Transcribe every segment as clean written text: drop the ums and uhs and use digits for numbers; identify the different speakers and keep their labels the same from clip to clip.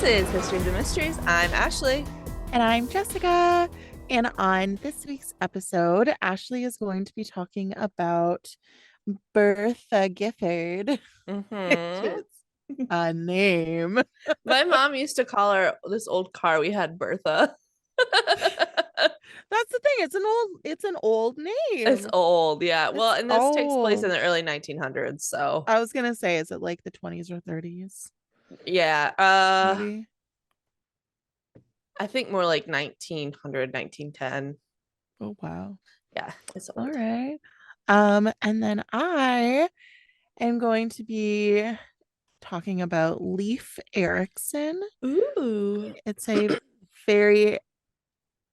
Speaker 1: is History of the Mysteries. I'm Ashley.
Speaker 2: And I'm Jessica. And on this week's episode, Ashley is going to be talking about Bertha Gifford, which
Speaker 1: Mm-hmm.
Speaker 2: is a name.
Speaker 1: My mom used to call her this old car we had Bertha.
Speaker 2: That's the thing. It's an old
Speaker 1: It's
Speaker 2: name.
Speaker 1: old, yeah. Well,
Speaker 2: It's
Speaker 1: and this takes place in
Speaker 2: old.
Speaker 1: the early 1900s, so
Speaker 2: I was gonna say, is it like the 20s or 30s?
Speaker 1: yeah.
Speaker 2: Maybe.
Speaker 1: I think more like 1900, 1910.
Speaker 2: Oh wow.
Speaker 1: Yeah, it's
Speaker 2: All
Speaker 1: old.
Speaker 2: right. And then I am going to be talking about Leif Erikson.
Speaker 1: Ooh.
Speaker 2: It's a very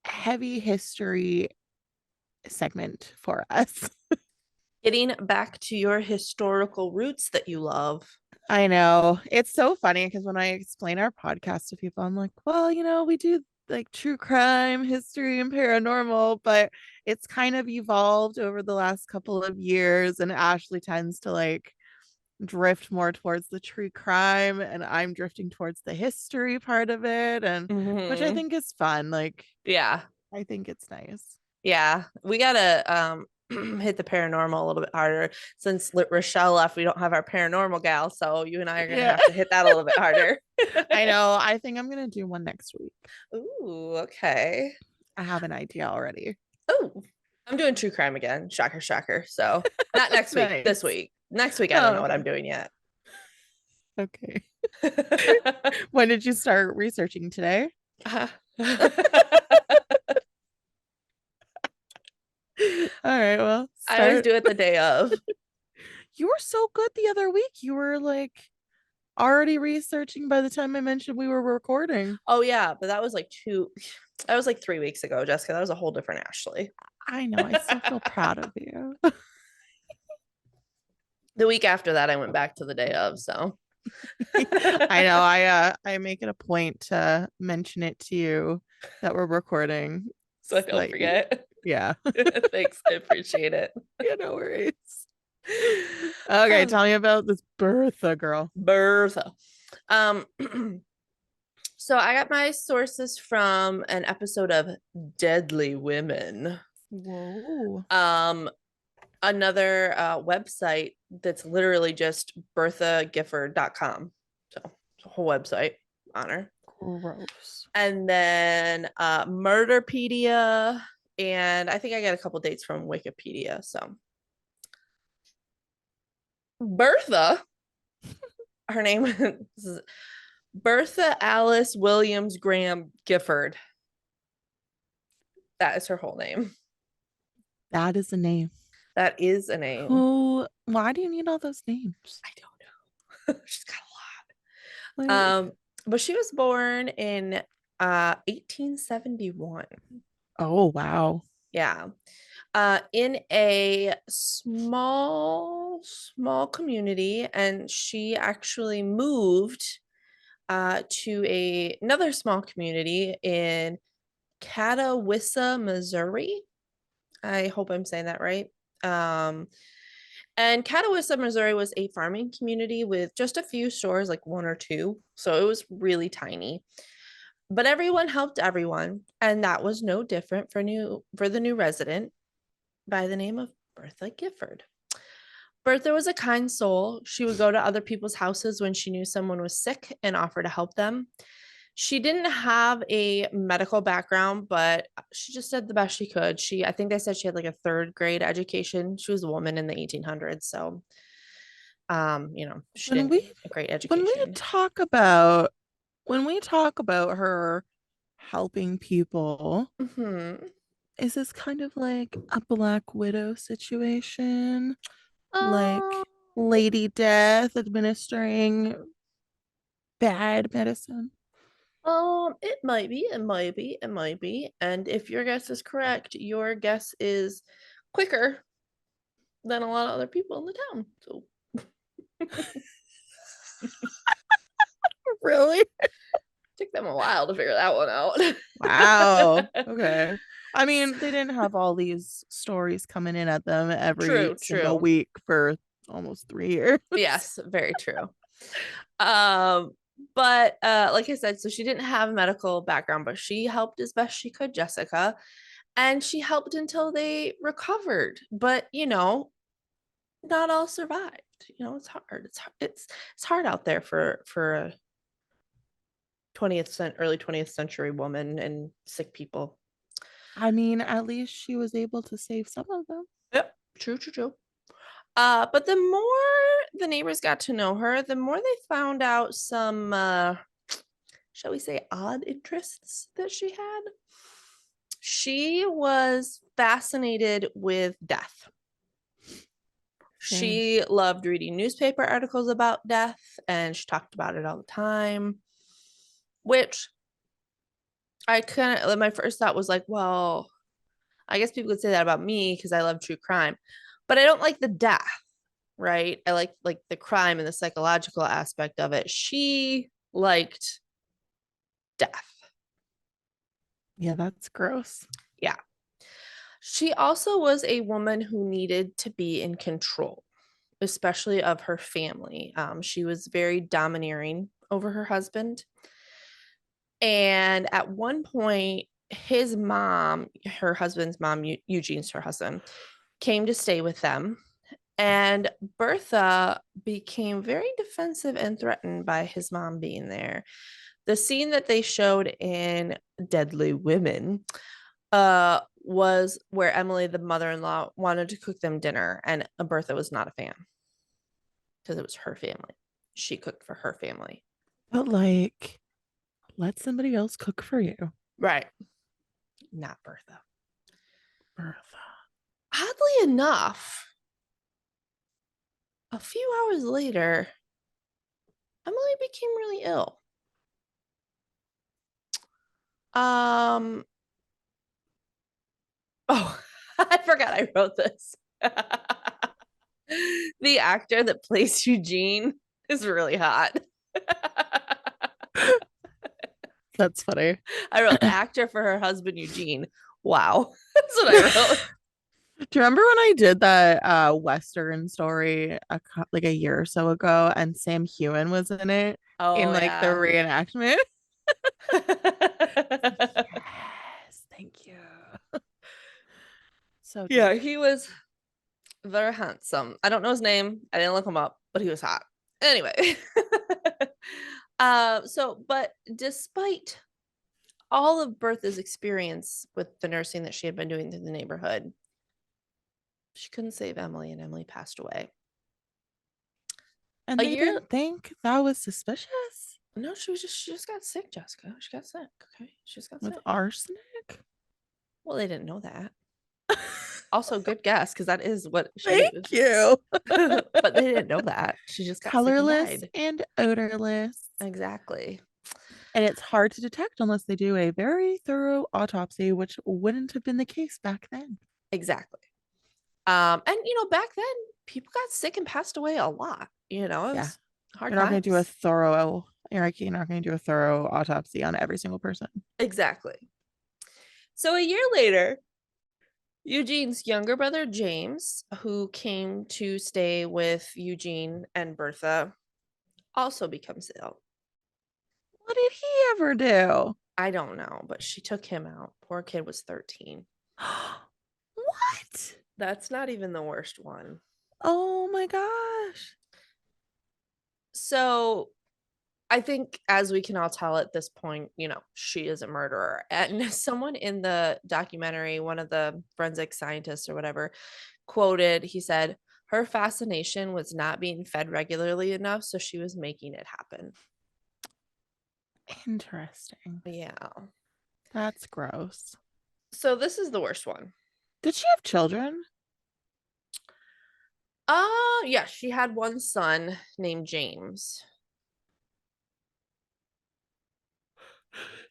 Speaker 2: heavy history segment for us.
Speaker 1: Getting back to your historical roots that you love.
Speaker 2: I know. It's so funny because when I explain our podcast to people, I'm like, well, we do like true crime, history, and paranormal, but it's kind of evolved over the last couple of years. And Ashley tends to like drift more towards the true crime, and I'm drifting towards the history part of it, and which I
Speaker 1: Mm-hmm.
Speaker 2: think is fun. Like,
Speaker 1: Yeah.
Speaker 2: I think it's nice.
Speaker 1: Yeah, we gotta hit the paranormal a little bit harder. Since Rochelle left, we don't have our paranormal gal, so you and I are gonna
Speaker 2: Yeah.
Speaker 1: have to hit that a little bit harder.
Speaker 2: I know. I think I'm gonna do one next week.
Speaker 1: Ooh, okay.
Speaker 2: I have an idea already.
Speaker 1: Oh, I'm doing true crime again. Shocker, shocker. So not next week, this
Speaker 2: Nice.
Speaker 1: week. Next week, I don't know
Speaker 2: Oh,
Speaker 1: what I'm doing yet.
Speaker 2: okay. When did you start researching today? All right, well,
Speaker 1: I always
Speaker 2: start.
Speaker 1: do it the day of.
Speaker 2: You were so good the other week. You were like already researching by the time I mentioned we were recording.
Speaker 1: Oh yeah, but that was like that was like 3 weeks ago, Jessica. That was a whole different Ashley.
Speaker 2: I know. I still feel proud of you.
Speaker 1: The week after that, I went back to the day of. So
Speaker 2: I know. I make it a point to mention it to you that we're recording.
Speaker 1: so I don't forget.
Speaker 2: Yeah.
Speaker 1: Thanks. I appreciate it.
Speaker 2: Yeah, no worries. Okay, tell me about this Bertha girl.
Speaker 1: Bertha. Um, so I got my sources from an episode of Deadly Women.
Speaker 2: Whoa.
Speaker 1: Another website that's literally just berthagifford.com. So it's a whole website on her.
Speaker 2: Gross.
Speaker 1: And then Murderpedia, and I think I got a couple dates from Wikipedia. So Bertha, her name is Bertha Alice Williams Graham Gifford. That is her whole name.
Speaker 2: That is a name.
Speaker 1: That is a name.
Speaker 2: Why do you need all those names?
Speaker 1: I don't know. She's got a lot.
Speaker 2: Like,
Speaker 1: But she was born in 1871.
Speaker 2: oh wow.
Speaker 1: Yeah. In a small community, and she actually moved to another small community in Catawissa, Missouri. I hope I'm saying that right. And Catawissa, Missouri was a farming community with just a few stores, like one or two. So it was really tiny. But everyone helped everyone, and that was no different for the new resident by the name of Bertha Gifford. Bertha was a kind soul. She would go to other people's houses when she knew someone was sick and offer to help them. She didn't have a medical background, but she just did the best she could. I think they said she had like a third grade education. She was a woman in the 1800s, so she
Speaker 2: When
Speaker 1: didn't get
Speaker 2: we
Speaker 1: a great
Speaker 2: when we
Speaker 1: education.
Speaker 2: talk about when we talk about her helping people,
Speaker 1: Mm-hmm.
Speaker 2: is this kind of like a Black Widow situation?
Speaker 1: Um,
Speaker 2: Like Lady Death administering bad medicine?
Speaker 1: it might be, it might be, it might be. And if your guess is correct, your guess is quicker than a lot of other people in the town. So
Speaker 2: Really?
Speaker 1: took them a while to figure that one out.
Speaker 2: Wow. Okay. I mean, they didn't have all these stories coming in at them every
Speaker 1: True,
Speaker 2: single
Speaker 1: true.
Speaker 2: week for almost 3 years.
Speaker 1: Yes, very true. Um, But like I said, so she didn't have a medical background, but she helped as best she could, Jessica. And she helped until they recovered. But, not all survived. It's hard. It's hard out there for a early 20th century woman and sick people.
Speaker 2: I mean, at least she was able to save some of them.
Speaker 1: Yep, true, true, true. But the more the neighbors got to know her, the more they found out some shall we say odd interests that she had. She was fascinated with death.
Speaker 2: Same.
Speaker 1: She loved reading newspaper articles about death and she talked about it all the time, which I kind of, my first thought was like, well, I guess people could say that about me because I love true crime, but I don't like the death, right? I like the crime and the psychological aspect of it. She liked death.
Speaker 2: Yeah, that's gross.
Speaker 1: Yeah. She also was a woman who needed to be in control, especially of her family. She was very domineering over her husband. And at one point, his mom, her husband's mom, Eugene's her husband, came to stay with them. And Bertha became very defensive and threatened by his mom being there. The scene that they showed in Deadly Women was where Emily, the mother-in-law, wanted to cook them dinner, and Bertha was not a fan because it was her family. She cooked for her family.
Speaker 2: But like, let somebody else cook for you.
Speaker 1: Right. Not Bertha.
Speaker 2: Bertha.
Speaker 1: Oddly enough, a few hours later, Emily became really ill. Um, oh, I forgot I wrote this. The actor that plays Eugene is really hot.
Speaker 2: That's funny.
Speaker 1: I wrote actor for her husband Eugene. Wow. That's what I wrote.
Speaker 2: Do you remember when I did that Western story like a year or so ago and Sam Hewen was in it in
Speaker 1: Oh
Speaker 2: like the
Speaker 1: yeah.
Speaker 2: reenactment? Yes, thank you. So
Speaker 1: Yeah,
Speaker 2: good.
Speaker 1: he was very handsome. I don't know his name. I didn't look him up, but he was hot. Anyway. But despite all of Bertha's experience with the nursing that she had been doing through the neighborhood, she couldn't save Emily, and Emily passed away.
Speaker 2: And
Speaker 1: A
Speaker 2: they
Speaker 1: year
Speaker 2: didn't think that was suspicious
Speaker 1: No, she just got sick, Jessica. She got sick. Okay. She just got
Speaker 2: with
Speaker 1: sick.
Speaker 2: arsenic.
Speaker 1: Well, they didn't know that. Also, good guess, because that is what she
Speaker 2: Thank
Speaker 1: used.
Speaker 2: you.
Speaker 1: But they didn't know that. She just got sick and
Speaker 2: Colorless
Speaker 1: died.
Speaker 2: and odorless.
Speaker 1: Exactly.
Speaker 2: And it's hard to detect unless they do a very thorough autopsy, which wouldn't have been the case back then.
Speaker 1: Exactly. And back then people got sick and passed away a lot. It
Speaker 2: Yeah.
Speaker 1: was hard
Speaker 2: You're not going to do a
Speaker 1: times.
Speaker 2: thorough, you're not going to do a thorough autopsy on every single person.
Speaker 1: Exactly. So a year later, Eugene's younger brother James, who came to stay with Eugene and Bertha, also becomes ill.
Speaker 2: What did he ever do?
Speaker 1: I don't know, but she took him out. Poor kid was 13.
Speaker 2: What?
Speaker 1: That's not even the worst one.
Speaker 2: Oh my gosh.
Speaker 1: So I think, as we can all tell at this point, she is a murderer. And someone in the documentary, one of the forensic scientists or whatever, quoted, he said, her fascination was not being fed regularly enough, so she was making it happen.
Speaker 2: Interesting.
Speaker 1: Yeah.
Speaker 2: That's gross.
Speaker 1: So this is the worst one.
Speaker 2: Did she have children?
Speaker 1: Yeah, she had one son named James.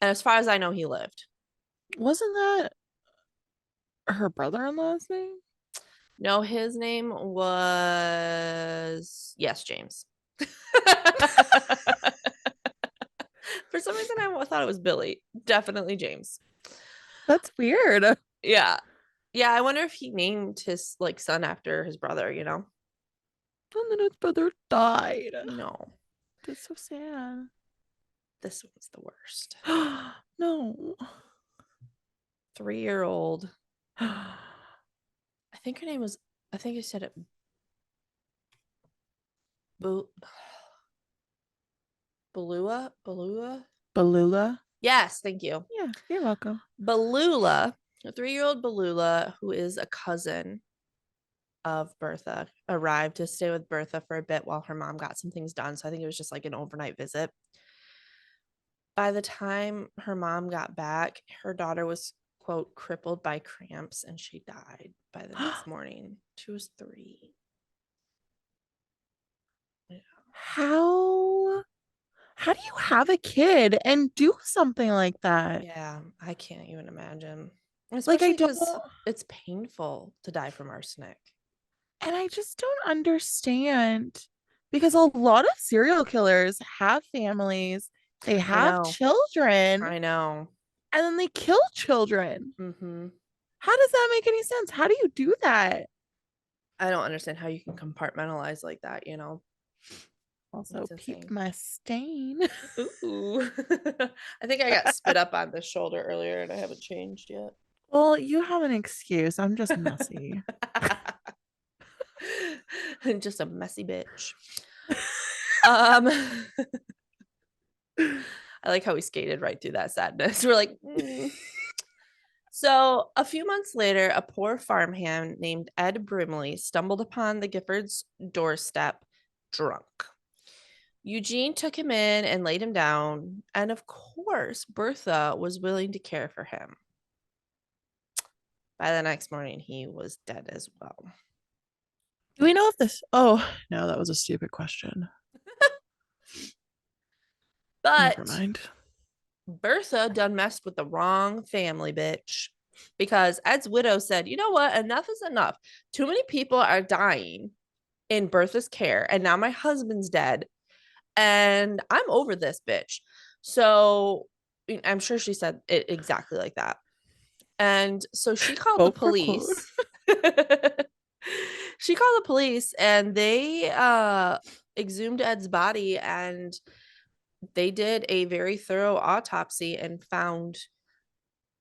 Speaker 1: And as far as I know, he lived.
Speaker 2: Wasn't that her brother-in-law's name?
Speaker 1: No, his name was, yes, James. For some reason, I thought it was Billy. Definitely James.
Speaker 2: That's weird. And
Speaker 1: Yeah. Yeah, I wonder if he named his son after his brother.
Speaker 2: then his brother died.
Speaker 1: No.
Speaker 2: That's so sad.
Speaker 1: This one's the worst.
Speaker 2: No.
Speaker 1: 3-year-old. I think her name was, I think I said it. Balua? Balua?
Speaker 2: Balula.
Speaker 1: Yes, thank you.
Speaker 2: Yeah, you're welcome.
Speaker 1: Balula, a 3-year-old Balula, who is a cousin of Bertha, arrived to stay with Bertha for a bit while her mom got some things done. So I think it was just like an overnight visit. By the time her mom got back, her daughter was, quote, crippled by cramps and she died by the next morning. She was 3. Yeah.
Speaker 2: How do you have a kid and do something like that?
Speaker 1: Yeah, I can't even imagine.
Speaker 2: Like I
Speaker 1: Especially
Speaker 2: don't
Speaker 1: because it's painful to die from arsenic.
Speaker 2: and I just don't understand because a lot of serial killers have families, they
Speaker 1: I
Speaker 2: have
Speaker 1: know.
Speaker 2: children,
Speaker 1: I know.
Speaker 2: and then they kill children.
Speaker 1: Mm-hmm.
Speaker 2: How does that make any sense? How do you do that?
Speaker 1: I don't understand how you can compartmentalize like that, you know?
Speaker 2: Also,
Speaker 1: It's
Speaker 2: peep
Speaker 1: insane.
Speaker 2: my stain.
Speaker 1: Ooh. I think I got spit up on the shoulder earlier and I haven't changed yet.
Speaker 2: Well, you have an excuse. I'm just messy.
Speaker 1: Just a messy bitch. Um I like how we skated right through that sadness. We're like, mm. So, a few months later, a poor farmhand named Ed Brimley stumbled upon the Giffords' doorstep drunk. Eugene took him in and laid him down, and of course, Bertha was willing to care for him. By the next morning, he was dead as well.
Speaker 2: Do we know if this? Oh, no, that was a stupid question. Never
Speaker 1: But
Speaker 2: mind.
Speaker 1: Bertha done messed with the wrong family, bitch. Because Ed's widow said, you know what? Enough is enough. Too many people are dying in Bertha's care, and now my husband's dead, and I'm over this bitch. So I'm sure she said it exactly like that. And so she called the
Speaker 2: Quote for quote.
Speaker 1: police. She called the police and they exhumed Ed's body and they did a very thorough autopsy and found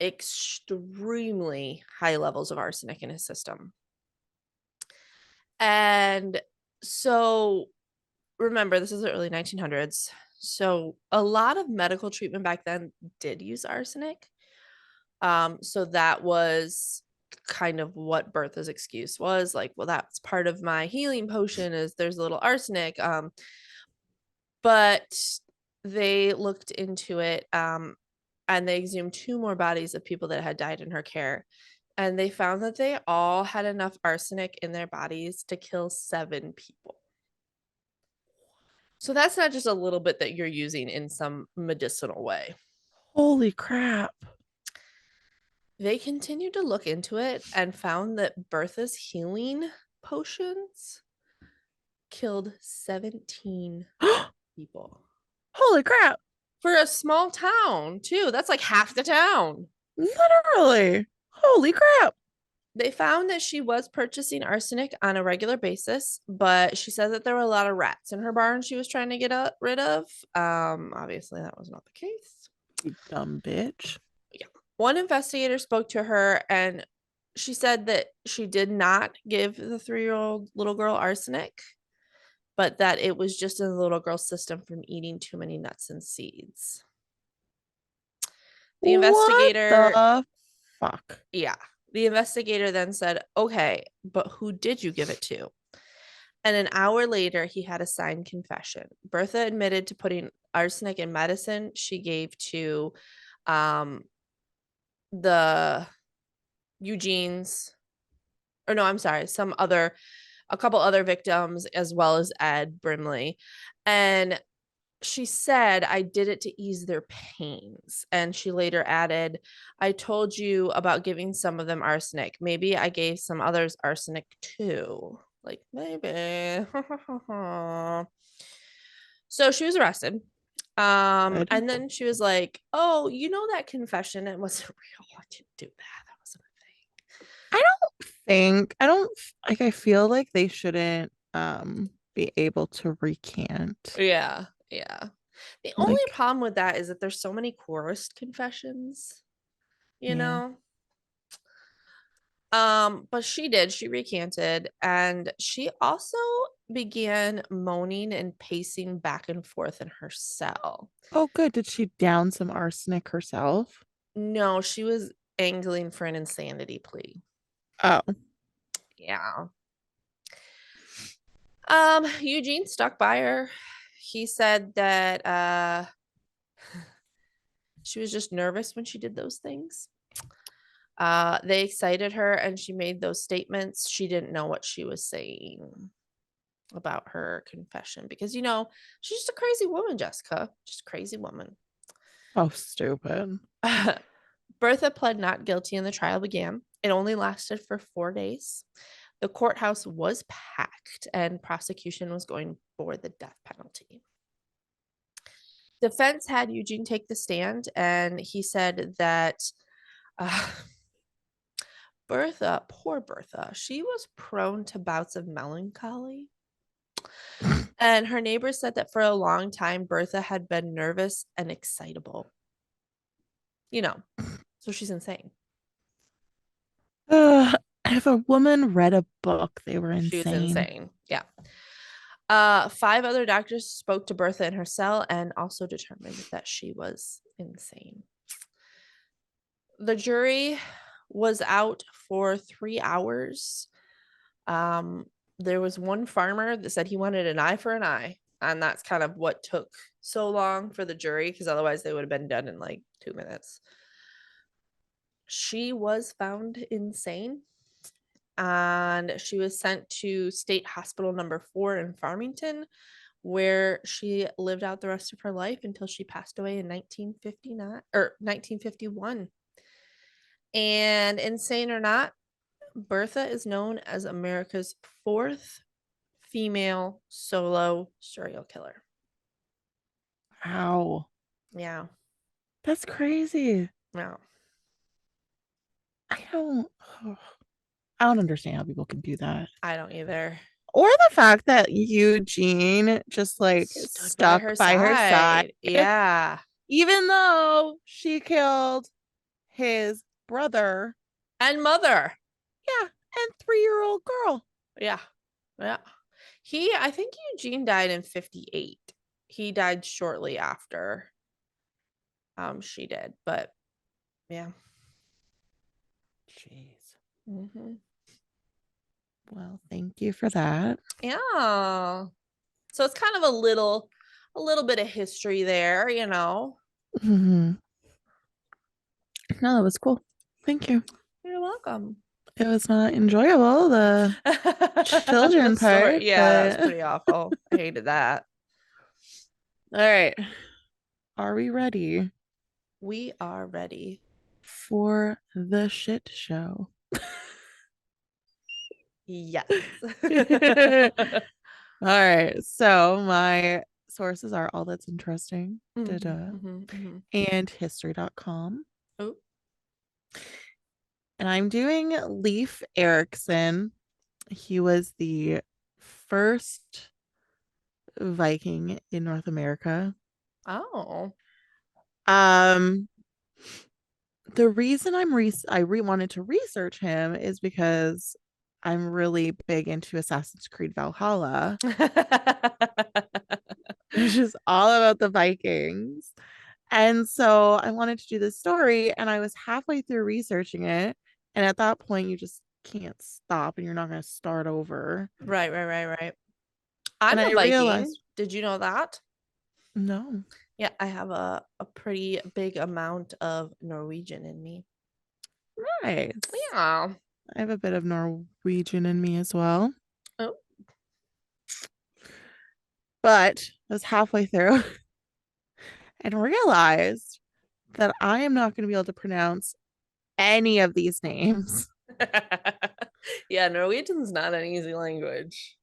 Speaker 1: extremely high levels of arsenic in his system. And so remember, this is the early 1900s. So a lot of medical treatment back then did use arsenic. So that was kind of what Bertha's excuse was like, well, that's part of my healing potion is there's a little arsenic. But they looked into it and they exhumed 2 more bodies of people that had died in her care. And they found that they all had enough arsenic in their bodies to kill 7 people. So that's not just a little bit that you're using in some medicinal way.
Speaker 2: Holy crap.
Speaker 1: They continued to look into it and found that Bertha's healing potions killed 17 people.
Speaker 2: Holy crap.
Speaker 1: For a small town, too. That's like half the town.
Speaker 2: Literally. Holy crap.
Speaker 1: They found that she was purchasing arsenic on a regular basis, but she said that there were a lot of rats in her barn she was trying to get rid of. Obviously, that was not the case.
Speaker 2: You dumb bitch.
Speaker 1: Yeah. One investigator spoke to her and she said that she did not give the 3-year-old little girl arsenic, but that it was just in the little girl's system from eating too many nuts and seeds. The investigator,
Speaker 2: What the fuck?
Speaker 1: yeah, the investigator then said, okay, but who did you give it to? And an hour later, he had a signed confession. Bertha admitted to putting arsenic in medicine she gave to the Eugene's, or no, I'm sorry, a couple other victims, as well as Ed Brimley. And she said, I did it to ease their pains. And she later added, I told you about giving some of them arsenic. Maybe I gave some others arsenic too. Like, maybe. So she was arrested.
Speaker 2: Good.
Speaker 1: And then she was like, oh, you know that confession? It wasn't real. I didn't do that. That wasn't a thing.
Speaker 2: I don't like I feel like they shouldn't be able to recant.
Speaker 1: Yeah. Yeah. The only
Speaker 2: Like,
Speaker 1: problem with that is that there's so many coerced confessions, you
Speaker 2: yeah.
Speaker 1: know? But she recanted, and she also began moaning and pacing back and forth in her cell.
Speaker 2: Oh, good. Did she down some arsenic herself?
Speaker 1: No, she was angling for an insanity plea.
Speaker 2: Oh,
Speaker 1: Yeah. Eugene stuck by her. He said that she was just nervous when she did those things. They excited her and she made those statements. She didn't know what she was saying about her confession because, she's just a crazy woman, Jessica. Just a crazy woman.
Speaker 2: oh, stupid.
Speaker 1: Bertha pled not guilty and the trial began. It only lasted for 4 days. The courthouse was packed and prosecution was going for the death penalty. Defense had Eugene take the stand, and he said that uh, Bertha, poor Bertha, she was prone to bouts of melancholy. And her neighbors said that for a long time, Bertha had been nervous and excitable. You know, so she's insane.
Speaker 2: If a woman read a book, they were
Speaker 1: She was
Speaker 2: insane.
Speaker 1: insane. Yeah. Five other doctors spoke to Bertha in her cell and also determined that she was insane. The jury was out for 3 hours. Um, there was one farmer that said he wanted an eye for an eye, and that's kind of what took so long for the jury because otherwise they would have been done in like 2 minutes. She was found insane and she was sent to State Hospital number 4 in Farmington, where she lived out the rest of her life until she passed away in 1959 or 1951. And insane or not, Bertha is known as America's fourth female solo serial killer.
Speaker 2: Wow.
Speaker 1: Yeah.
Speaker 2: That's crazy.
Speaker 1: Yeah.
Speaker 2: I don't I don't understand how people can do that.
Speaker 1: I don't either.
Speaker 2: Or the fact that Eugene just like
Speaker 1: Stood by
Speaker 2: stuck
Speaker 1: her
Speaker 2: by her side,
Speaker 1: side. Yeah.
Speaker 2: even though she killed his brother.
Speaker 1: And mother.
Speaker 2: Yeah, and 3-year-old girl.
Speaker 1: Yeah. Yeah. I think Eugene died in 58. He died shortly after she did, but yeah.
Speaker 2: Jeez.
Speaker 1: Mm-hmm.
Speaker 2: Well, thank you for that.
Speaker 1: Yeah. So it's kind of a little bit of history there,
Speaker 2: Mm-hmm. No, that was cool. Thank you.
Speaker 1: You're welcome.
Speaker 2: It was not enjoyable, the
Speaker 1: The
Speaker 2: children part,
Speaker 1: story, yeah, that was
Speaker 2: but
Speaker 1: pretty awful. I hated that.
Speaker 2: all right. Are we ready
Speaker 1: We are ready.
Speaker 2: for the shit show?
Speaker 1: Yes.
Speaker 2: All right. So my sources are All That's Interesting,
Speaker 1: Mhm, mhm, mhm.
Speaker 2: and history.com.
Speaker 1: Oh,
Speaker 2: And I'm doing Leif Erikson. He was the first Viking in North America.
Speaker 1: oh.
Speaker 2: Um, the reason wanted to research him is because I'm really big into Assassin's Creed Valhalla, which is all about the Vikings. And so I wanted to do this story, and I was halfway through researching it. And at that point, you just can't stop and you're not going to start over.
Speaker 1: Right, right, right, right.
Speaker 2: And
Speaker 1: I'm
Speaker 2: I
Speaker 1: a Viking.
Speaker 2: realized,
Speaker 1: Did you know that?
Speaker 2: no,
Speaker 1: Yeah, I have a pretty big amount of Norwegian in me.
Speaker 2: nice.
Speaker 1: Yeah.
Speaker 2: I have a bit of Norwegian in me as well.
Speaker 1: Oh.
Speaker 2: But I was halfway through and realized that I am not going to be able to pronounce any of these names.
Speaker 1: Yeah, Norwegian's not an easy language.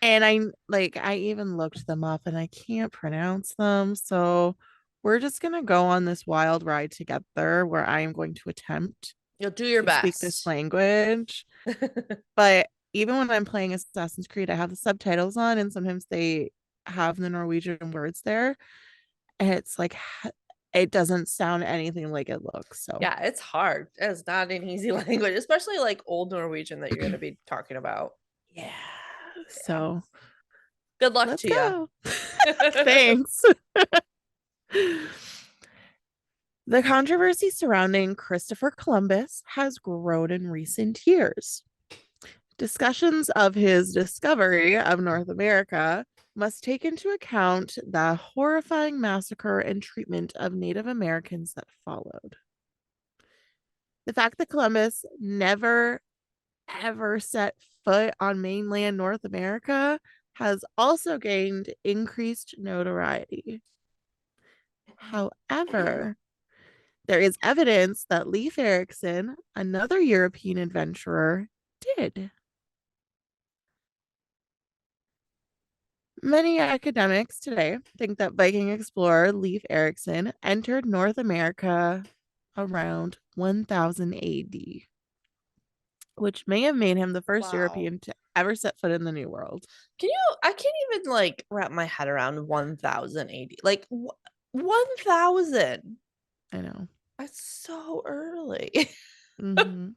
Speaker 2: And I even looked them up and I can't pronounce them. So we're just going to go on this wild ride together where I am going to attempt
Speaker 1: You'll do your
Speaker 2: to speak this
Speaker 1: best.
Speaker 2: language. But even when I'm playing Assassin's Creed, I have the subtitles on and sometimes they have the Norwegian words there. And it's like it doesn't sound anything like it looks. So
Speaker 1: Yeah, it's hard. It's not an easy language, especially like old Norwegian that you're going to be talking about.
Speaker 2: yeah.
Speaker 1: Yeah.
Speaker 2: So
Speaker 1: Good luck
Speaker 2: let's
Speaker 1: to you.
Speaker 2: go. Thanks. The controversy surrounding Christopher Columbus has grown in recent years. Discussions of his discovery of North America must take into account the horrifying massacre and treatment of Native Americans that followed. The fact that Columbus never ever set foot on mainland North America has also gained increased notoriety. However, there is evidence that Leif Erikson, another European adventurer, did. Many academics today think that Viking explorer Leif Erikson entered North America around 1000 AD, which may have made him the first
Speaker 1: Wow.
Speaker 2: European to ever set foot in the New World.
Speaker 1: I can't even like wrap my head around 1080. Like 1000.
Speaker 2: I know.
Speaker 1: That's so early.
Speaker 2: Mm-hmm.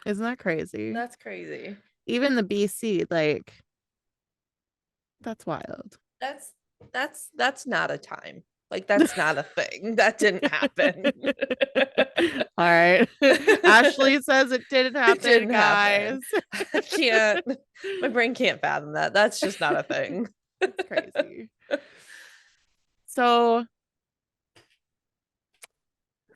Speaker 2: Isn't that crazy?
Speaker 1: That's crazy.
Speaker 2: Even the BC, like, that's wild.
Speaker 1: That's that's not a time. Like that's not a thing. That didn't happen.
Speaker 2: All right. Ashley says it didn't
Speaker 1: It
Speaker 2: happen,
Speaker 1: didn't happen.
Speaker 2: guys.
Speaker 1: I can't, my brain can't fathom that. That's just not a thing.
Speaker 2: It's crazy. So,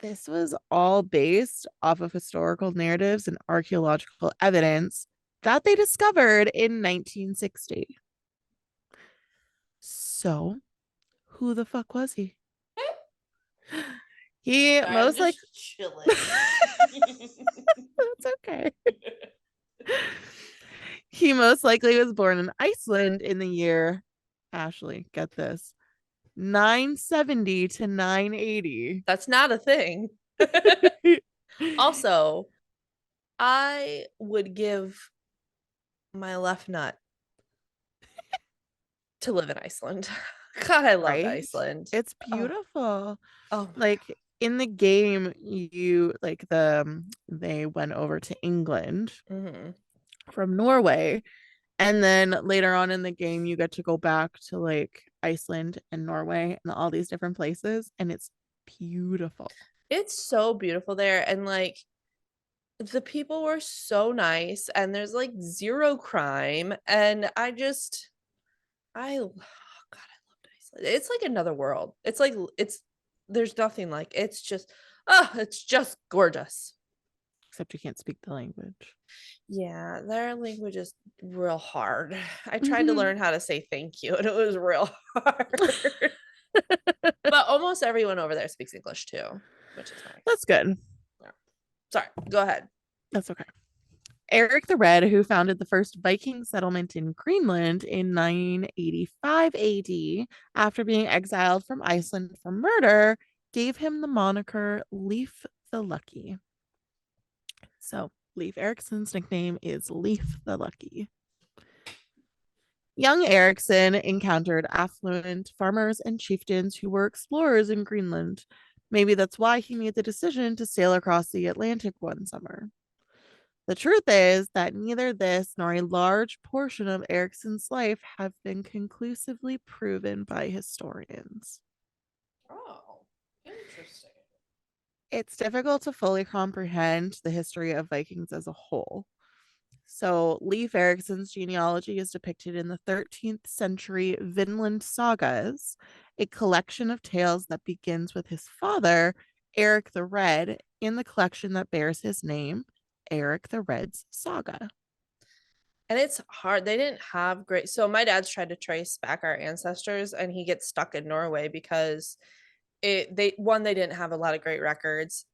Speaker 2: this was all based off of historical narratives and archaeological evidence that they discovered in 1960. So, who the fuck was he? He
Speaker 1: Sorry, I'm
Speaker 2: most like
Speaker 1: just chilling.
Speaker 2: that's okay. He most likely was born in Iceland in the year, Ashley, get this, 970 to 980.
Speaker 1: That's not a thing. Also, I would give my left nut to live in Iceland. God, I love
Speaker 2: Right?
Speaker 1: Iceland.
Speaker 2: It's
Speaker 1: Oh,
Speaker 2: beautiful.
Speaker 1: oh my
Speaker 2: Like in the game, you like they went over to England
Speaker 1: God. Mm-hmm.
Speaker 2: from Norway. And then later on in the game, you get to go back to like Iceland and Norway and all these different places. And it's beautiful.
Speaker 1: It's so beautiful there. And like the people were so nice and there's like zero crime. And oh God, I loved Iceland. It's like another world. It's like there's nothing like it's just gorgeous.
Speaker 2: Except you can't speak the language.
Speaker 1: Yeah, their language is real hard. I tried to
Speaker 2: Mhm.
Speaker 1: learn how to say thank you and it was real hard. But almost everyone over there speaks English too, which is nice.
Speaker 2: That's good.
Speaker 1: Yeah. Sorry, go ahead.
Speaker 2: That's okay. Eric the Red, who founded the first Viking settlement in Greenland in 985 AD after being exiled from Iceland for murder, gave him the moniker Leif the Lucky. So, Leif Erikson's nickname is Leif the Lucky. Young Erikson encountered affluent farmers and chieftains who were explorers in Greenland. Maybe that's why he made the decision to sail across the Atlantic one summer. The truth is that neither this nor a large portion of Erikson's life have been conclusively proven by historians.
Speaker 1: Oh, interesting.
Speaker 2: It's difficult to fully comprehend the history of Vikings as a whole. So, Leif Erikson's genealogy is depicted in the 13th century Vinland sagas, a collection of tales that begins with his father, Eric the Red, in the collection that bears his name, Eric the Red's Saga.
Speaker 1: And it's hard. They didn't have great. So my dad's tried to trace back our ancestors and he gets stuck in Norway because they didn't have a lot of great records.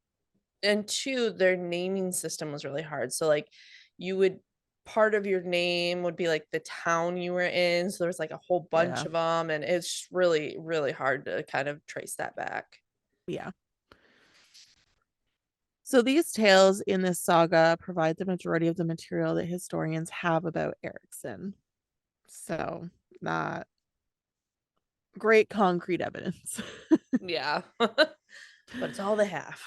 Speaker 1: And two, their naming system was really hard. So like you would part of your name would be like the town you were in. So there's like a whole bunch
Speaker 2: Yeah.
Speaker 1: of them. And it's really, really hard to kind of trace that back.
Speaker 2: Yeah. So these tales in this saga provide the majority of the material that historians have about Erikson. So not great concrete evidence.
Speaker 1: Yeah. But it's all they have.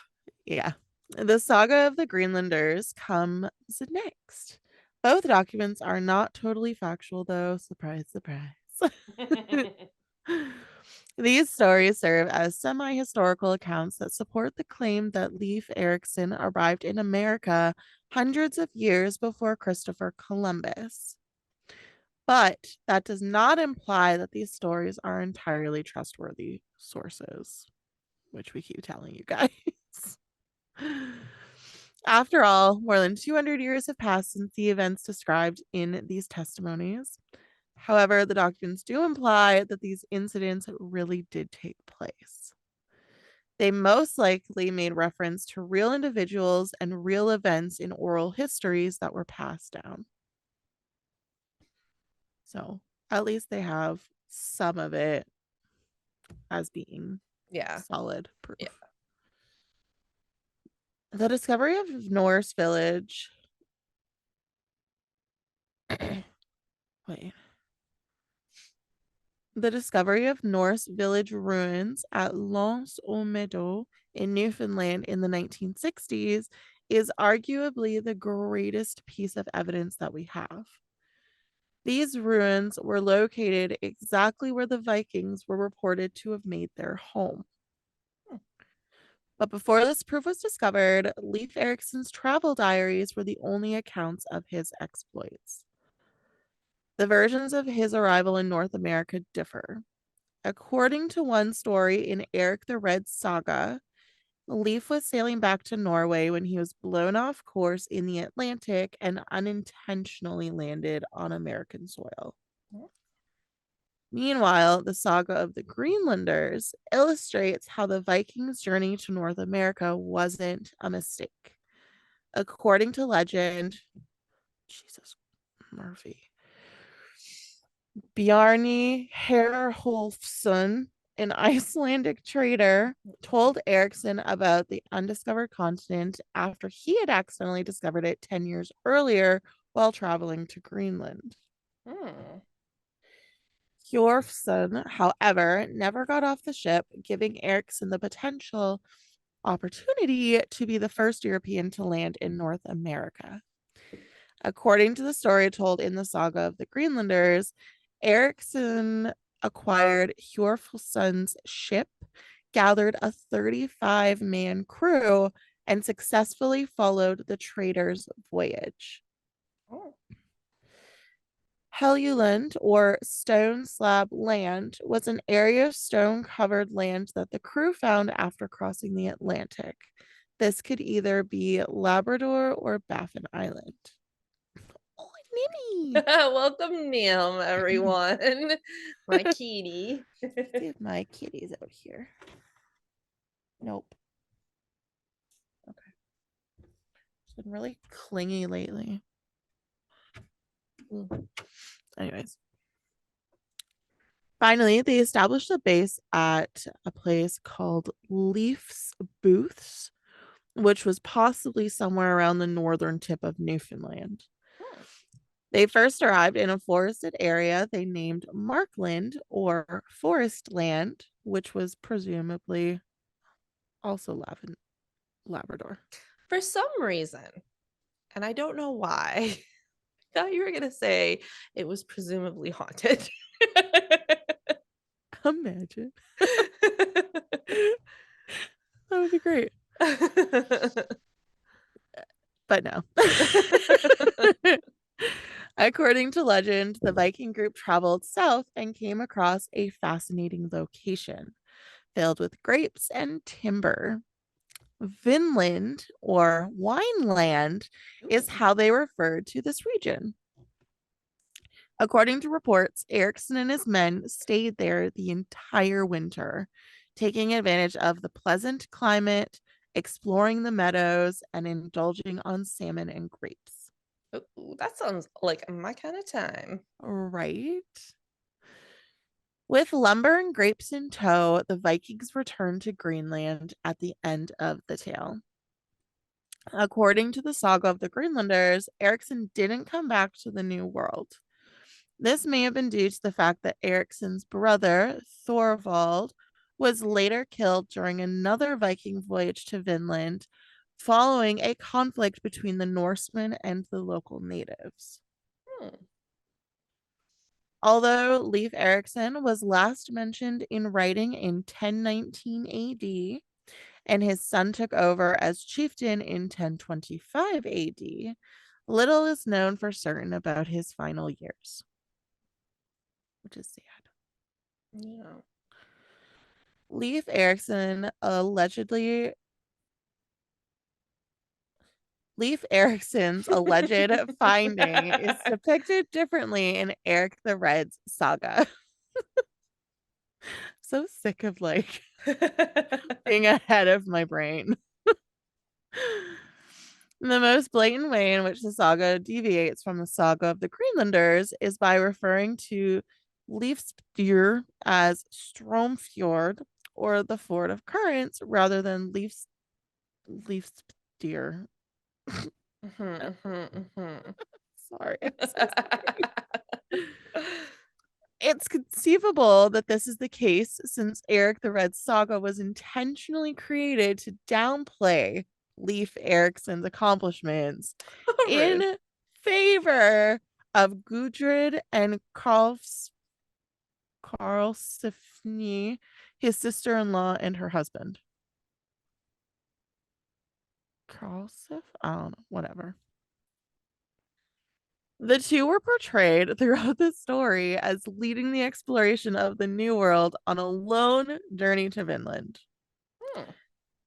Speaker 2: Yeah. The saga of the Greenlanders comes next. Both documents are not totally factual, though. Surprise, surprise. These stories serve as semi historical accounts that support the claim that Leif Erikson arrived in America hundreds of years before Christopher Columbus. But that does not imply that these stories are entirely trustworthy sources, which we keep telling you guys. After all, more than 200 years have passed since the events described in these testimonies. However, the documents do imply that these incidents really did take place. They most likely made reference to real individuals and real events in oral histories that were passed down. So at least they have some of it as being
Speaker 1: Yeah.
Speaker 2: solid proof.
Speaker 1: Yeah.
Speaker 2: The discovery of Norse village. Wait. The discovery of Norse village ruins at Lens aux Meadows in Newfoundland in the 1960s is arguably the greatest piece of evidence that we have. These ruins were located exactly where the Vikings were reported to have made their home. But before this proof was discovered, Leif Erikson's travel diaries were the only accounts of his exploits. The versions of his arrival in North America differ. According to one story in Eric the Red's saga, Leif was sailing back to Norway when he was blown off course in the Atlantic and unintentionally landed on American soil. Meanwhile, the saga of the Greenlanders illustrates how the Vikings' journey to North America wasn't a mistake. According to legend, Jesus Murphy, Bjarni Herjolfsson, an Icelandic trader, told Eriksson about the undiscovered continent after he had accidentally discovered it 10 years earlier while traveling to Greenland.
Speaker 1: Hmm.
Speaker 2: Hjorfsson, however, never got off the ship, giving Eriksson the potential opportunity to be the first European to land in North America. According to the story told in the saga of the Greenlanders, Eriksson acquired Hjorfsson's ship, gathered a 35-man crew, and successfully followed the trader's voyage.
Speaker 1: Oh.
Speaker 2: Helluland, or stone slab land, was an area of stone covered land that the crew found after crossing the Atlantic. This could either be Labrador or Baffin Island. Oh, Nimmy!
Speaker 1: Welcome, Neil, everyone. My kitty.
Speaker 2: See if my kitty's out here. Nope. Okay. It's been really clingy lately. Anyways. Finally, they established a base at a place called Leif's Booths, which was possibly somewhere around the northern tip of Newfoundland. They first arrived in a forested area they named Markland or Forest Land, which was presumably also Labrador.
Speaker 1: For some reason, and I don't know why, I thought you were going to say it was presumably haunted.
Speaker 2: Imagine. That would be great. But no. According to legend, the Viking group traveled south and came across a fascinating location filled with grapes and timber. Vinland, or Wineland, is how they referred to this region. According to reports, Eriksson and his men stayed there the entire winter, taking advantage of the pleasant climate, exploring the meadows, and indulging on salmon and grapes.
Speaker 1: Ooh, that sounds like my kind of time.
Speaker 2: Right? With lumber and grapes in tow, the Vikings returned to Greenland at the end of the tale. According to the saga of the Greenlanders, Eriksson didn't come back to the New World. This may have been due to the fact that Eriksson's brother, Thorvald, was later killed during another Viking voyage to Vinland following a conflict between the Norsemen and the local natives.
Speaker 1: Hmm.
Speaker 2: Although Leif Erikson was last mentioned in writing in 1019 AD, and his son took over as chieftain in 1025 AD, little is known for certain about his final years, which is sad.
Speaker 1: Yeah.
Speaker 2: Leif Erikson allegedly Leif Erikson's alleged finding is depicted differently in Eric the Red's saga. So sick of like being ahead of my brain. The most blatant way in which the saga deviates from the saga of the Greenlanders is by referring to Leifsfjord as Stromfjord, or the Ford of Currents, rather than Leifsfjord.
Speaker 1: Mhm, mhm, mhm.
Speaker 2: Sorry, I'm so sorry. It's conceivable that this is the case since Eric the Red saga was intentionally created to downplay Leif Erikson's accomplishments
Speaker 1: Rude.
Speaker 2: in favor of Gudrid and Karlsefni, his sister-in-law and her husband. Karlsef? I don't know, whatever. The two were portrayed throughout the story as leading the exploration of the New World on a lone journey to Vinland.
Speaker 1: Hmm.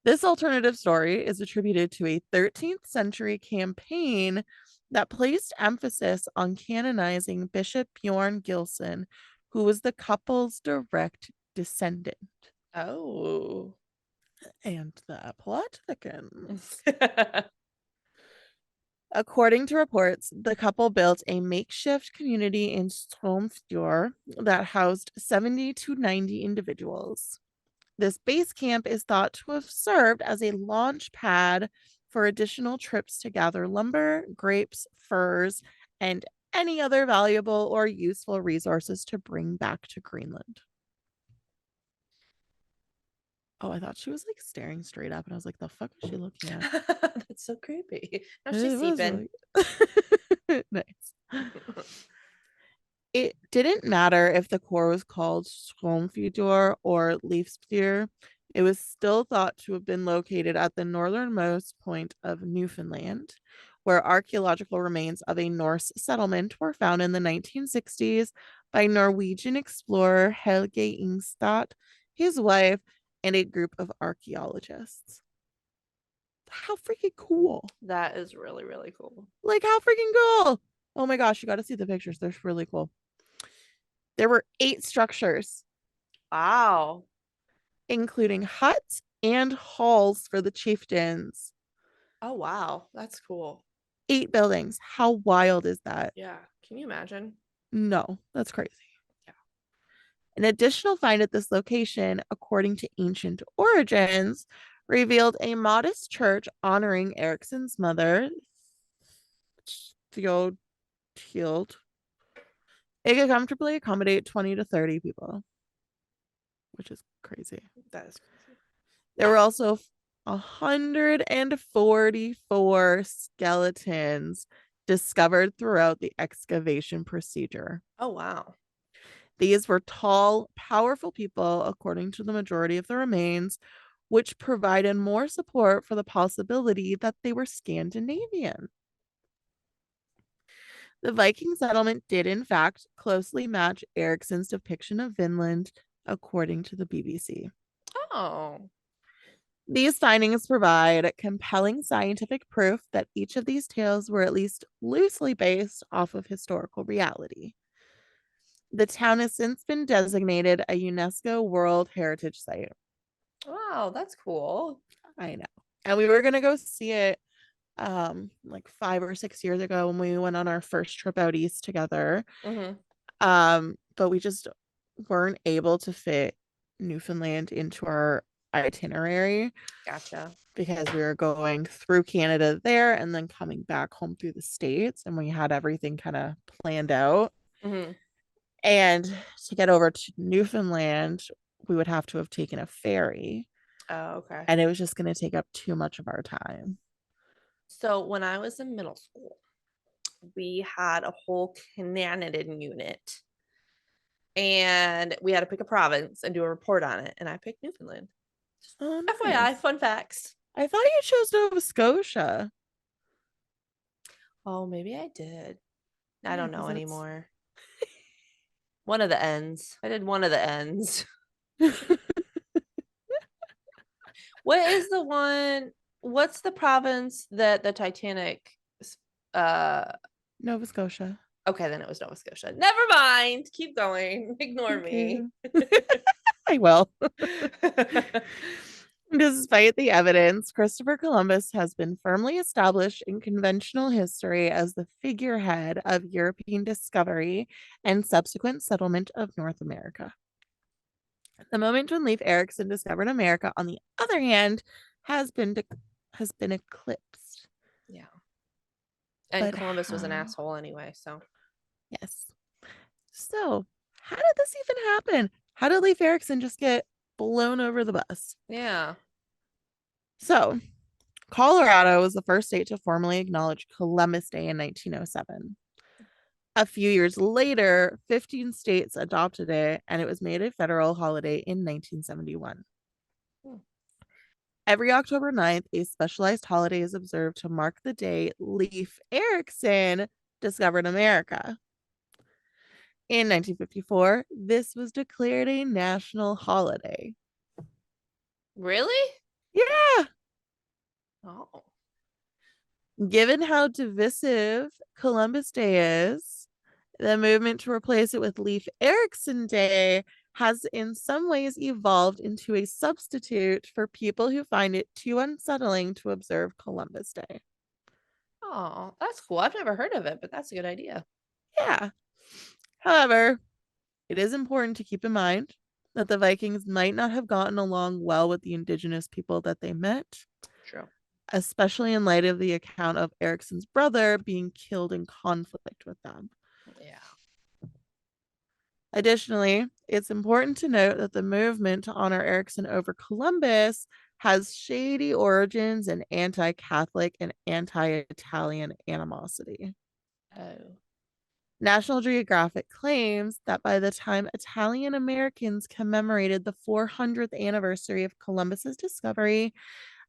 Speaker 2: This alternative story is attributed to a 13th century campaign that placed emphasis on canonizing Bishop Bjorn Gilson, who was the couple's direct descendant.
Speaker 1: Oh.
Speaker 2: And the plot thickens. According to reports, the couple built a makeshift community in Stromfjord that housed 70 to 90 individuals. This base camp is thought to have served as a launch pad for additional trips to gather lumber, grapes, furs, and any other valuable or useful resources to bring back to Greenland. Oh, I thought she was like staring straight up, and I was like, the fuck is she looking at?
Speaker 1: That's so creepy. Now she's
Speaker 2: It was
Speaker 1: seeping.
Speaker 2: really nice. It didn't matter if the core was called Stromfjord or Leifsfjord. It was still thought to have been located at the northernmost point of Newfoundland, where archaeological remains of a Norse settlement were found in the 1960s by Norwegian explorer Helge Ingstad, his wife, and a group of archaeologists. How freaking cool!
Speaker 1: That is really, really cool.
Speaker 2: Like, how freaking cool! Oh my gosh, you got to see the pictures. They're really cool. There were 8 structures,
Speaker 1: Wow.
Speaker 2: including huts and halls for the chieftains.
Speaker 1: Oh, wow. That's cool.
Speaker 2: 8 buildings. How wild is that?
Speaker 1: Yeah. Can you imagine?
Speaker 2: No, that's crazy.
Speaker 1: Yeah.
Speaker 2: An additional find at this location, according to ancient origins, revealed a modest church honoring Eriksson's mother, Theodhild. It could comfortably accommodate 20 to 30 people, which is crazy.
Speaker 1: That is crazy.
Speaker 2: There were also 144 skeletons discovered throughout the excavation procedure.
Speaker 1: Oh, wow.
Speaker 2: These were tall, powerful people, according to the majority of the remains, which provided more support for the possibility that they were Scandinavian. The Viking settlement did, in fact, closely match Eriksson's depiction of Vinland, according to the BBC.
Speaker 1: Oh.
Speaker 2: These findings provide compelling scientific proof that each of these tales were at least loosely based off of historical reality. The town has since been designated a UNESCO World Heritage Site.
Speaker 1: Wow, that's cool.
Speaker 2: I know. And we were going to go see it like 5 or 6 years ago when we went on our first trip out east together.
Speaker 1: Mm-hmm.
Speaker 2: But we just weren't able to fit Newfoundland into our itinerary
Speaker 1: Gotcha.
Speaker 2: because we were going through Canada there and then coming back home through the States, and we had everything kind of planned out.
Speaker 1: Hmm.
Speaker 2: And to get over to Newfoundland, we would have to have taken a ferry,
Speaker 1: Oh, okay.
Speaker 2: and it was just going to take up too much of our time.
Speaker 1: So when I was in middle school, we had a whole Canada unit and we had to pick a province and do a report on it. And I picked Newfoundland.
Speaker 2: Oh,
Speaker 1: FYI,
Speaker 2: nice.
Speaker 1: fun facts.
Speaker 2: I thought you chose Nova Scotia.
Speaker 1: Oh, maybe I did. I
Speaker 2: Yeah,
Speaker 1: don't
Speaker 2: because
Speaker 1: know
Speaker 2: that's
Speaker 1: anymore. One of the ends. I did one of the ends. What is the one? What's the province that the Titanic? Uh,
Speaker 2: Nova Scotia.
Speaker 1: okay, then it was Nova Scotia. Never mind. Keep going. Ignore
Speaker 2: Okay.
Speaker 1: me.
Speaker 2: I will. Despite the evidence, Christopher Columbus has been firmly established in conventional history as the figurehead of European discovery and subsequent settlement of North America. The moment when Leif Erikson discovered America, on the other hand, has been has been eclipsed.
Speaker 1: Yeah. And
Speaker 2: But
Speaker 1: Columbus was an
Speaker 2: how?
Speaker 1: asshole anyway, so
Speaker 2: Yes. So, how did this even happen? How did Leif Erikson just get blown over the bus?
Speaker 1: yeah.
Speaker 2: So, Colorado was the first state to formally acknowledge Columbus Day in 1907. A few years later, 15 states adopted it, and it was made a federal holiday in 1971.
Speaker 1: Hmm.
Speaker 2: Every October 9th, a specialized holiday is observed to mark the day Leif Erikson discovered America. In 1954, this was declared a national holiday.
Speaker 1: Really?
Speaker 2: Yeah.
Speaker 1: Oh.
Speaker 2: Given how divisive Columbus Day is, the movement to replace it with Leif Erikson Day has in some ways evolved into a substitute for people who find it too unsettling to observe Columbus Day.
Speaker 1: Oh, that's cool. I've never heard of it, but that's a good idea.
Speaker 2: Yeah. However, it is important to keep in mind that the Vikings might not have gotten along well with the indigenous people that they met,
Speaker 1: True.
Speaker 2: especially in light of the account of Erikson's brother being killed in conflict with them.
Speaker 1: Yeah.
Speaker 2: Additionally, it's important to note that the movement to honor Erikson over Columbus has shady origins and anti Catholic and anti Italian animosity.
Speaker 1: Oh.
Speaker 2: National Geographic claims that by the time Italian Americans commemorated the 400th anniversary of Columbus's discovery,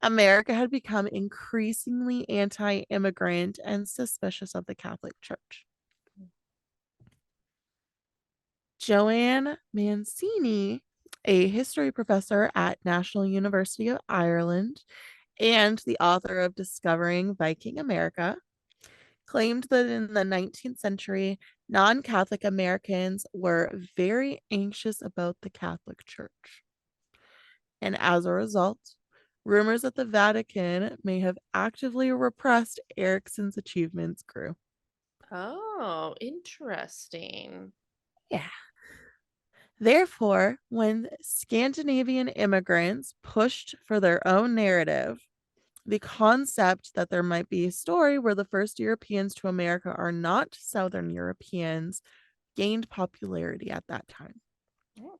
Speaker 2: America had become increasingly anti immigrant and suspicious of the Catholic Church. Joanne Mancini, a history professor at National University of Ireland and the author of Discovering Viking America, claimed that in the 19th century, non Catholic Americans were very anxious about the Catholic Church. And as a result, rumors that the Vatican may have actively repressed Erikson's achievements grew.
Speaker 1: Oh, interesting.
Speaker 2: Yeah. Therefore, when Scandinavian immigrants pushed for their own narrative, the concept that there might be a story where the first Europeans to America are not Southern Europeans gained popularity at that time.
Speaker 1: Oh.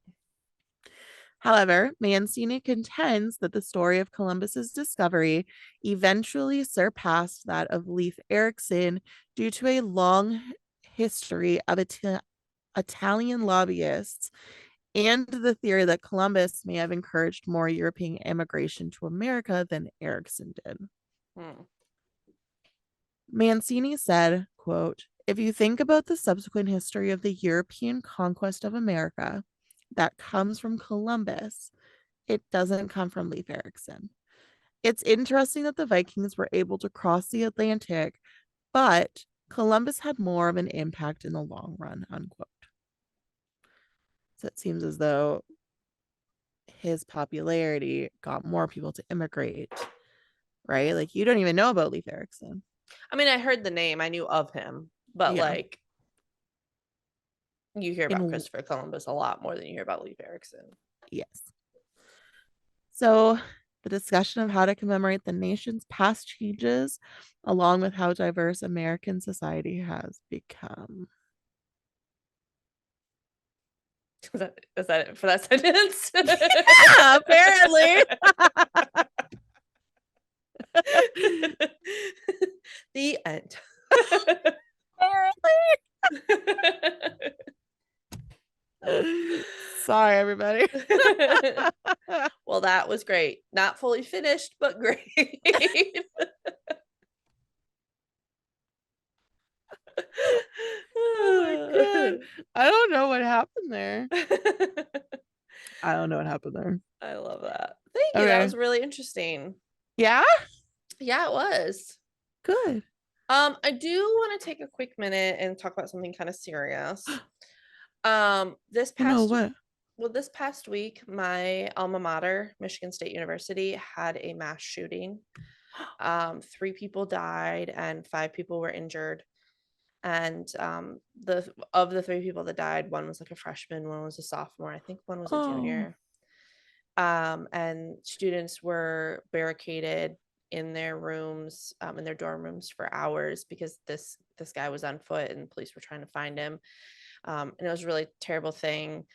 Speaker 2: However, Mancini contends that the story of Columbus's discovery eventually surpassed that of Leif Erikson due to a long history of Italian lobbyists and the theory that Columbus may have encouraged more European immigration to America than Erikson did.
Speaker 1: Hmm.
Speaker 2: Mancini said, quote, "If you think about the subsequent history of the European conquest of America that comes from Columbus, it doesn't come from Leif Erikson. It's interesting that the Vikings were able to cross the Atlantic, but Columbus had more of an impact in the long run," unquote. So it seems as though his popularity got more people to immigrate, right? Like you don't even know about Leif Erikson.
Speaker 1: I mean, I heard the name, I knew of him, but
Speaker 2: Yeah.
Speaker 1: like you hear about
Speaker 2: In
Speaker 1: Christopher Columbus a lot more than you hear about Leif Erikson.
Speaker 2: yes. So the discussion of how to commemorate the nation's past changes, along with how diverse American society has become.
Speaker 1: Is that it for that sentence?
Speaker 2: Yeah, apparently.
Speaker 1: The end.
Speaker 2: Sorry, everybody.
Speaker 1: Well, that was great. Not fully finished, but great.
Speaker 2: Oh my God. I don't know what happened there. I don't know what happened there.
Speaker 1: I love that. Thank you. That
Speaker 2: Okay.
Speaker 1: was really interesting.
Speaker 2: Yeah?
Speaker 1: Yeah, it was.
Speaker 2: Good.
Speaker 1: I do want to take a quick minute and talk about something kind of serious. This
Speaker 2: Oh no,
Speaker 1: past
Speaker 2: what?
Speaker 1: well, this past week, my alma mater, Michigan State University, had a mass shooting. 3 people died and 5 people were injured. And the 3 people that died, one was like a freshman, one was a sophomore, I think one was a
Speaker 2: Oh.
Speaker 1: junior. And students were barricaded in their rooms, in their dorm rooms for hours because this guy was on foot and police were trying to find him. And it was a really terrible thing.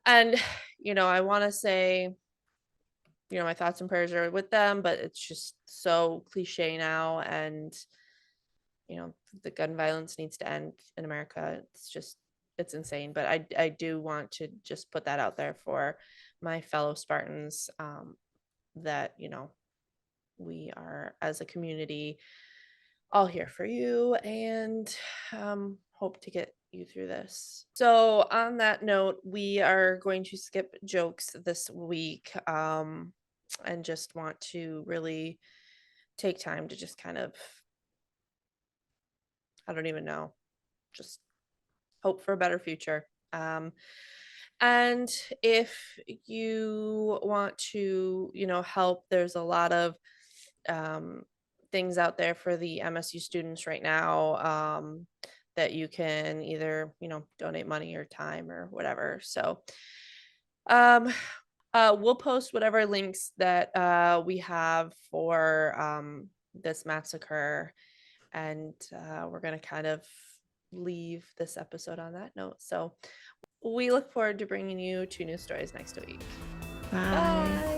Speaker 1: And I want to say, my thoughts and prayers are with them, but it's just so cliche now. And the gun violence needs to end in America. It's insane. But I do want to just put that out there for my fellow Spartans, that we are, as a community, all here for you, and hope to get you through this. So on that note, we are going to skip jokes this week, and just want to really take time to just kind of, I don't even know, just hope for a better future. And if you want to, help, there's a lot of things out there for the MSU students right now, that you can either, donate money or time or whatever. So um, we'll post whatever links that we have for this massacre, and we're going to kind of leave this episode on that note. So we look forward to bringing you 2 news stories next week.
Speaker 2: Bye.
Speaker 1: Bye.